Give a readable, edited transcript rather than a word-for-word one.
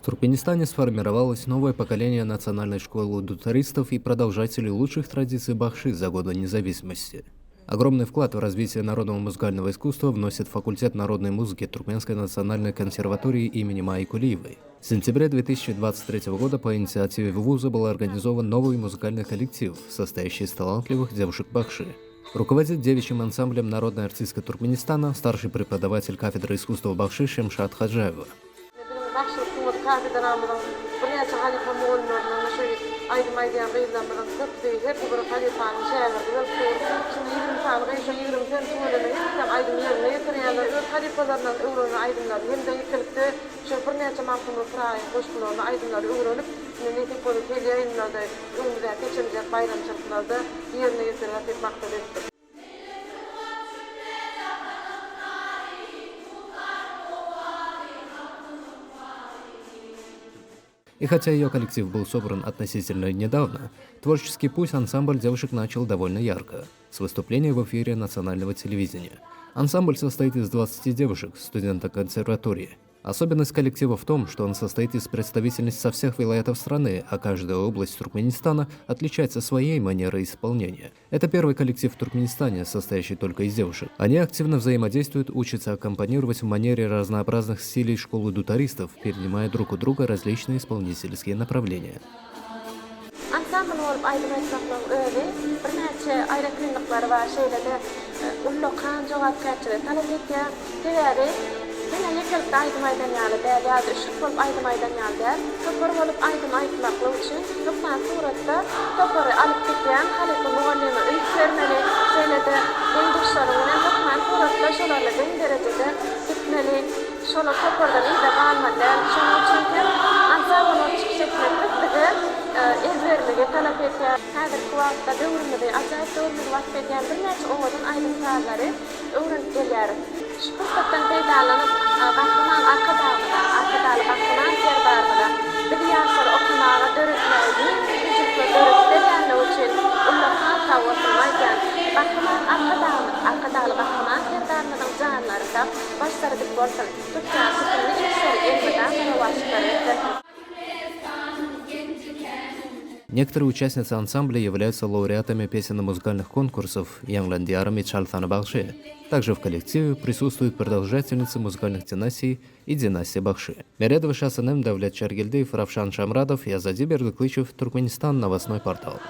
Туркменистане сформировалось новое поколение национальной школы дутаристов и продолжателей лучших традиций бахши за годы независимости. Огромный вклад в развитие народного музыкального искусства вносит факультет народной музыки Туркменской национальной консерватории имени Майи Кулиевой. В сентябре 2023 года по инициативе вуза был организован новый музыкальный коллектив, состоящий из талантливых девушек бахши. Руководит девичьим ансамблем народной артистка Туркменистана старший преподаватель кафедры искусства бахши Шемшат Хаджаева. И хотя ее коллектив был собран относительно недавно, творческий путь ансамбль девушек начал довольно ярко, с выступления в эфире национального телевидения. Ансамбль состоит из 20 девушек, студенток консерватории. Особенность коллектива в том, что он состоит из представительниц со всех вилаятов страны, а каждая область Туркменистана отличается своей манерой исполнения. Это первый коллектив в Туркменистане, состоящий только из девушек. Они активно взаимодействуют, учатся аккомпанировать в манере разнообразных стилей школы дутаристов, перенимая друг у друга различные исполнительские направления. Yine yıkılıp da aydım aydan yalı değerli adı ışık olup aydım aydan yalı değer. Topar olup aydım aytmaklı için yoktan suratta toparı alıp gittiğen halikli muallimi ilk vermeli şeylede en duşlarının yoktan suratta şolarla den derecede gitmeli. Şola topardan iyi de kalmadı. Şunun çünkü ansabının çıkışıklı tıktığı ezberliğe talep eten her kuvvetle dövürmedi. Acayip dövürmedi vakit eten bir neçe oğudun aydım sağları öğrenip gelir. Şu fırsattan peydalanıp bakıman arka dağlı bakıman yer barmıda bir yaşar okunağa dörütmeydi küçükle dörütlerle uçun ullakan tavvatılmayken bakıman arka dağlı bakıman yer barmıdan canlarında başları dik bolsun tutkan sütünü içseri elmeden başları. Некоторые участницы ансамбля являются лауреатами песенно-музыкальных конкурсов Янгландиаром и Чалтана Бахши. Также в коллективе присутствуют продолжательницы музыкальных династий и династии Бахши. Мередова Шасаным, Давлет Чаргильдеев, Равшан Шамрадов и Азади Бердыклычев, Туркменистан, новостной портал.